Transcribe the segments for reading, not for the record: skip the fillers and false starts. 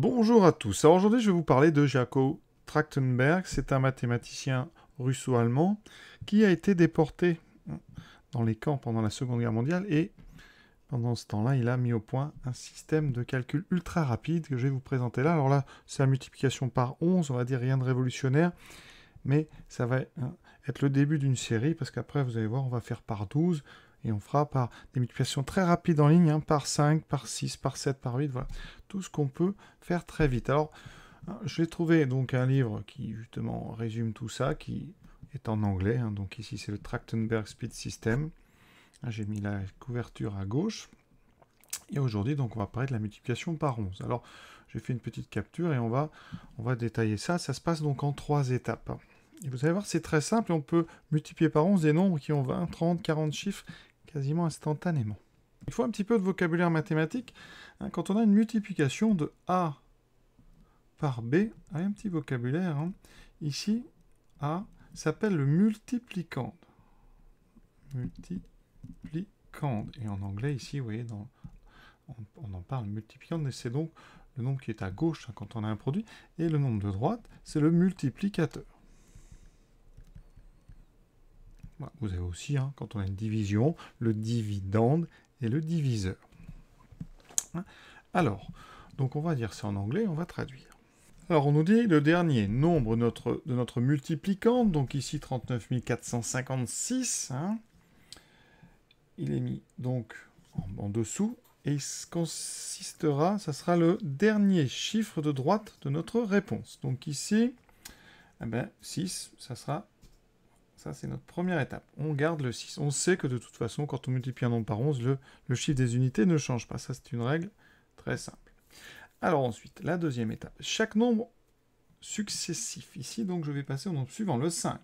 Bonjour à tous. Alors aujourd'hui, je vais vous parler de Jakob Trachtenberg. C'est un mathématicien russo-allemand qui a été déporté dans les camps pendant la Seconde Guerre mondiale et pendant ce temps-là, il a mis au point un système de calcul ultra rapide que je vais vous présenter là. Alors là, c'est la multiplication par 11, on va dire rien de révolutionnaire, mais ça va être le début d'une série parce qu'après, vous allez voir, on va faire par 12 et on fera par des multiplications très rapides en ligne, par 5, par 6, par 7, par 8, voilà. Tout ce qu'on peut faire très vite. Alors, je vais trouver donc un livre qui justement résume tout ça, qui est en anglais. Donc ici, c'est le Trachtenberg Speed System. J'ai mis la couverture à gauche. Et aujourd'hui, donc, on va parler de la multiplication par 11. Alors, j'ai fait une petite capture et on va détailler ça. Ça se passe donc en 3 étapes. Et vous allez voir, c'est très simple et on peut multiplier par 11 des nombres qui ont 20, 30, 40 chiffres quasiment instantanément. Il faut un petit peu de vocabulaire mathématique. Quand on a une multiplication de A par B, un petit vocabulaire. Ici, A s'appelle le multiplicand. Multiplicand. Et en anglais, ici, vous voyez, on en parle multiplicand, et c'est donc le nombre qui est à gauche quand on a un produit, et le nombre de droite, c'est le multiplicateur. Voilà. Vous avez aussi, quand on a une division, le dividende et le diviseur. Alors, donc on va dire ça en anglais, on va traduire. Alors on nous dit le dernier nombre de notre multiplicand, donc ici 39 456, il est mis donc en dessous, et il consistera, ça sera le dernier chiffre de droite de notre réponse. Donc ici, 6, ça c'est notre première étape. On garde le 6. On sait que de toute façon, quand on multiplie un nombre par 11, le chiffre des unités ne change pas. Ça, c'est une règle très simple. Alors ensuite, la deuxième étape. Chaque nombre successif. Ici, donc, je vais passer au nombre suivant, le 5.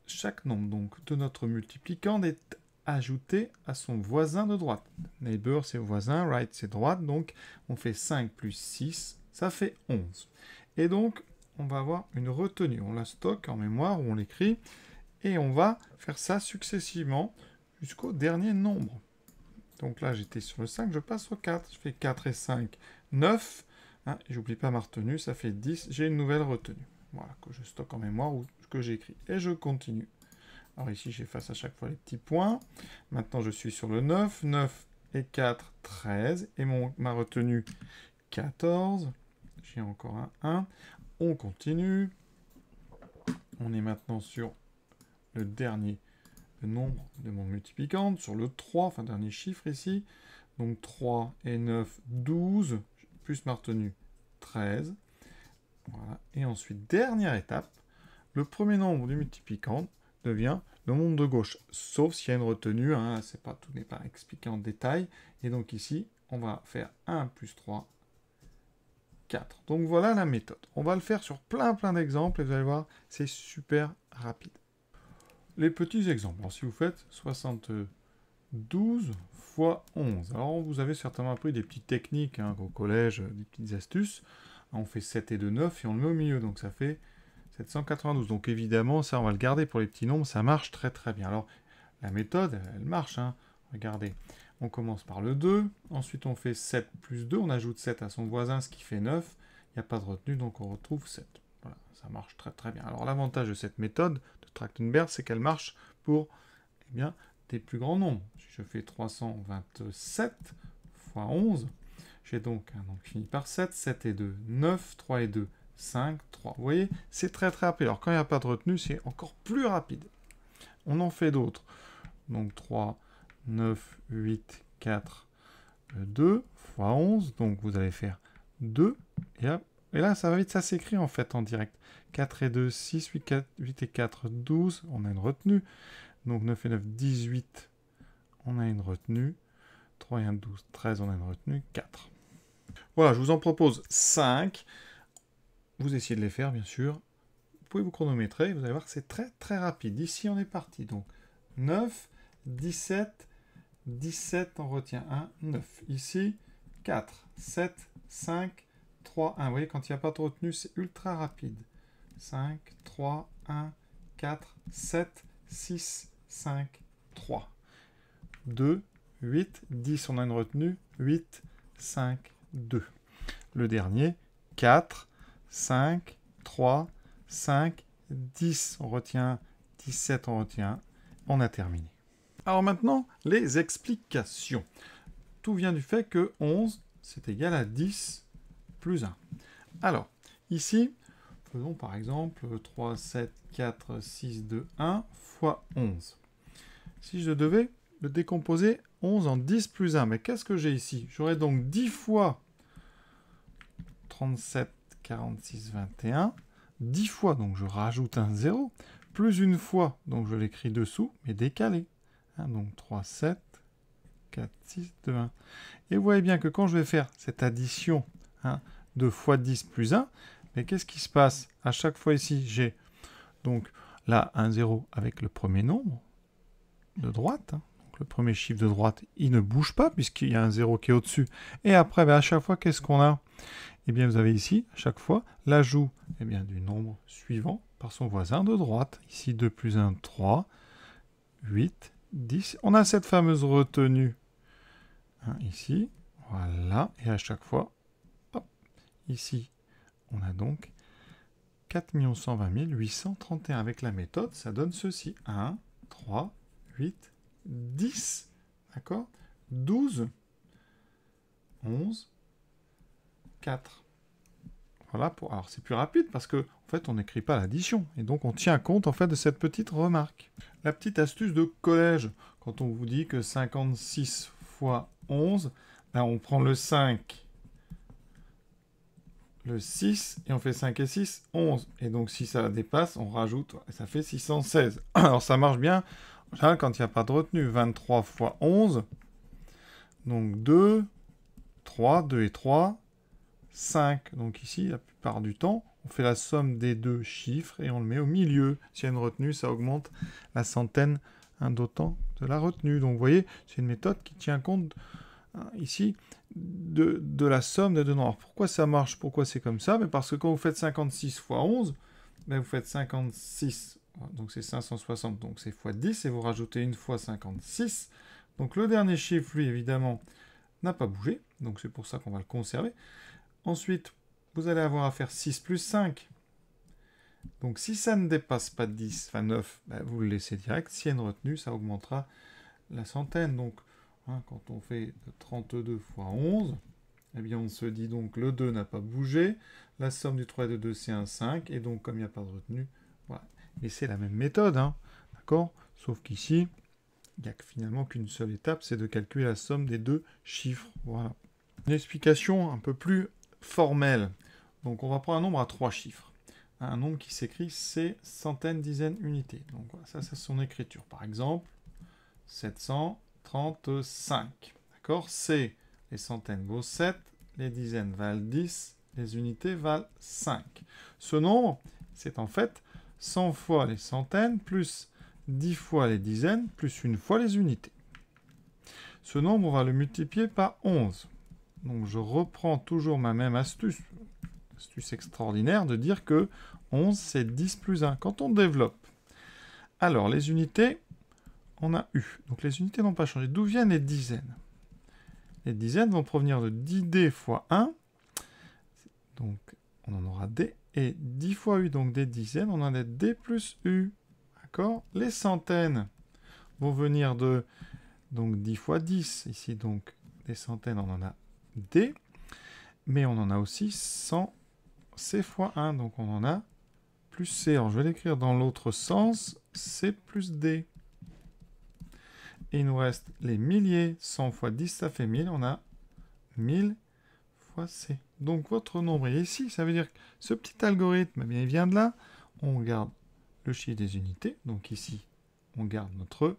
Chaque nombre donc, de notre multiplicand est ajouté à son voisin de droite. Neighbor, c'est voisin, right, c'est droite. Donc, on fait 5 plus 6, ça fait 11. Et donc, on va avoir une retenue. On la stocke en mémoire, ou on l'écrit, et on va faire ça successivement jusqu'au dernier nombre. Donc là, j'étais sur le 5, je passe au 4. Je fais 4 et 5, 9. J'oublie pas ma retenue, ça fait 10. J'ai une nouvelle retenue. Voilà, que je stocke en mémoire ou que j'écris. Et je continue. Alors ici, j'efface à chaque fois les petits points. Maintenant, je suis sur le 9. 9 et 4, 13. Et ma retenue, 14. J'ai encore un 1. On continue. On est maintenant sur le dernier nombre de mon multiplicand, sur le 3, enfin dernier chiffre ici. Donc 3 et 9, 12, plus ma retenue, 13. Voilà. Et ensuite, dernière étape, le premier nombre du multiplicand devient le nombre de gauche, sauf s'il y a une retenue, tout n'est pas expliqué en détail. Et donc ici, on va faire 1 plus 3, 4. Donc voilà la méthode. On va le faire sur plein d'exemples et vous allez voir, c'est super rapide. Les petits exemples. Alors si vous faites 72 fois 11, alors vous avez certainement appris des petites techniques au collège, des petites astuces. On fait 7 et 2, 9 et on le met au milieu, donc ça fait 792. Donc évidemment, ça on va le garder pour les petits nombres, ça marche très bien. Alors la méthode, elle marche. Regardez, on commence par le 2, ensuite on fait 7 plus 2, on ajoute 7 à son voisin, ce qui fait 9. Il n'y a pas de retenue, donc on retrouve 7. Voilà, ça marche très bien. Alors l'avantage de cette méthode de Trachtenberg, c'est qu'elle marche pour des plus grands nombres. Si je fais 327 fois 11, j'ai donc un nombre qui finit par 7, 7 et 2, 9, 3 et 2, 5, 3. Vous voyez, c'est très rapide. Alors quand il n'y a pas de retenue, c'est encore plus rapide. On en fait d'autres. Donc 3, 9, 8, 4, 2 fois 11. Donc vous allez faire 2. Et là, ça va vite, ça s'écrit en fait en direct. 4 et 2, 6, 8 et 4, 12. On a une retenue. Donc 9 et 9, 18. On a une retenue. 3 et 1, 12, 13. On a une retenue. 4. Voilà, je vous en propose 5. Vous essayez de les faire, bien sûr. Vous pouvez vous chronométrer. Vous allez voir que c'est très rapide. Ici, on est parti. Donc 9, 17, 17, on retient 1, 9. Ici, 4, 7, 5, 3, 1. Vous voyez, quand il n'y a pas de retenue, c'est ultra rapide. 5, 3, 1, 4, 7, 6, 5, 3. 2, 8, 10, on a une retenue. 8, 5, 2. le dernier, 4, 5, 3, 5, 10. On retient 17, on retient. On a terminé. Alors maintenant, les explications. Tout vient du fait que 11, c'est égal à 10 plus 1. Alors, ici, faisons par exemple 3, 7, 4, 6, 2, 1 fois 11. Si je devais le décomposer 11 en 10 plus 1, mais qu'est-ce que j'ai ici? J'aurais donc 10 fois 37, 46, 21. 10 fois, donc je rajoute un 0, plus une fois, donc je l'écris dessous, mais décalé. Donc 3, 7, 4, 6, 2, 1. Et vous voyez bien que quand je vais faire cette addition de fois 10 plus 1, mais qu'est-ce qui se passe? À chaque fois ici, j'ai donc là un 0 avec le premier nombre de droite. Donc le premier chiffre de droite, il ne bouge pas puisqu'il y a un 0 qui est au-dessus. Et après, à chaque fois, qu'est-ce qu'on a? Eh bien, vous avez ici, à chaque fois, l'ajout du nombre suivant par son voisin de droite. Ici, 2 plus 1, 3, 8, 10. On a cette fameuse retenue ici. Voilà. Et à chaque fois, hop, ici, on a donc 4 120 831. Avec la méthode, ça donne ceci. 1, 3, 8, 10. D'accord? 12, 11, 4. Voilà, alors c'est plus rapide parce que en fait on n'écrit pas l'addition et donc on tient compte en fait de cette petite remarque. La petite astuce de collège, quand on vous dit que 56 fois 11, ben on prend le 5, le 6 et on fait 5 et 6, 11. Et donc si ça dépasse, on rajoute et ça fait 616. Alors ça marche bien quand il n'y a pas de retenue. 23 fois 11, donc 2, 3, 2 et 3, 5. Donc ici, la plupart du temps, on fait la somme des deux chiffres et on le met au milieu. S'il y a une retenue, ça augmente la centaine d'autant de la retenue. Donc vous voyez, c'est une méthode qui tient compte ici de la somme des deux nombres. Alors, pourquoi ça marche? Pourquoi c'est comme ça? Mais parce que quand vous faites 56 fois 11, ben vous faites 56, donc c'est 560, donc c'est fois 10, et vous rajoutez une fois 56. Donc le dernier chiffre, lui, évidemment, n'a pas bougé, donc c'est pour ça qu'on va le conserver. Ensuite, vous allez avoir à faire 6 plus 5. Donc si ça ne dépasse pas 10, enfin 9, ben vous le laissez direct. S'il y a une retenue, ça augmentera la centaine. Donc quand on fait 32 fois 11, eh bien on se dit donc le 2 n'a pas bougé. La somme du 3 et de 2, c'est un 5. Et donc comme il n'y a pas de retenue, voilà. Et c'est la même méthode, d'accord? Sauf qu'ici, il n'y a finalement qu'une seule étape, c'est de calculer la somme des deux chiffres. Voilà. Une explication un peu plus formelle. Donc on va prendre un nombre à 3 chiffres. Un nombre qui s'écrit c'est centaines, dizaines, unités. Donc voilà, ça c'est son écriture. Par exemple, 735. D'accord? C'est les centaines vaut 7, les dizaines valent 10, les unités valent 5. Ce nombre, c'est en fait 100 fois les centaines, plus 10 fois les dizaines, plus une fois les unités. Ce nombre, on va le multiplier par 11. Donc je reprends toujours ma même astuce extraordinaire de dire que 11 c'est 10 plus 1. Quand on développe, alors les unités, on a eu. Donc les unités n'ont pas changé. D'où viennent les dizaines? Les dizaines vont provenir de 10d fois 1. Donc on en aura d. Et 10 fois u, donc des dizaines, on en a d plus u. D'accord? Les centaines vont venir de donc 10 fois 10. Ici donc des centaines, on en a d. Mais on en a aussi 100 c fois 1, donc on en a plus c. Alors je vais l'écrire dans l'autre sens, c plus d. Et il nous reste les milliers, 100 fois 10, ça fait 1000, on a 1000 fois c. Donc votre nombre est ici, ça veut dire que ce petit algorithme, eh bien, il vient de là. On garde le chiffre des unités, donc ici, on garde notre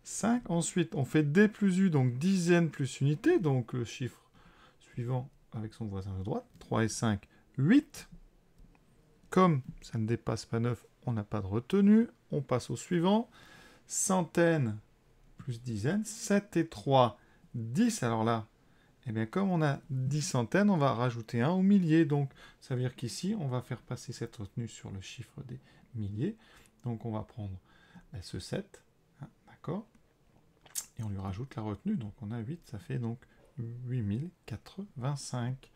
5. Ensuite, on fait d plus u, donc dizaines plus unité, donc le chiffre suivant avec son voisin de droite, 3 et 5, 8. Comme ça ne dépasse pas 9, on n'a pas de retenue. On passe au suivant. Centaines plus dizaines, 7 et 3, 10. Alors là, eh bien, comme on a 10 centaines, on va rajouter 1 au millier. Donc, ça veut dire qu'ici, on va faire passer cette retenue sur le chiffre des milliers. Donc, on va prendre ce 7, d'accord? Et on lui rajoute la retenue. Donc, on a 8, ça fait donc 8085.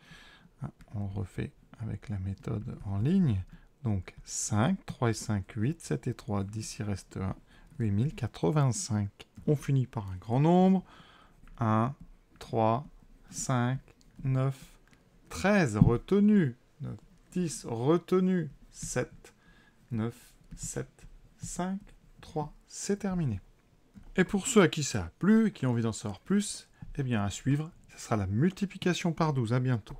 On refait avec la méthode en ligne. Donc 5, 3 et 5, 8, 7 et 3, 10, il reste 1, 8085. On finit par un grand nombre. 1, 3, 5, 9, 13 retenu. 9, 10 retenu. 7, 9, 7, 5, 3. C'est terminé. Et pour ceux à qui ça a plu et qui ont envie d'en savoir plus, eh bien à suivre, ce sera la multiplication par 12. À bientôt.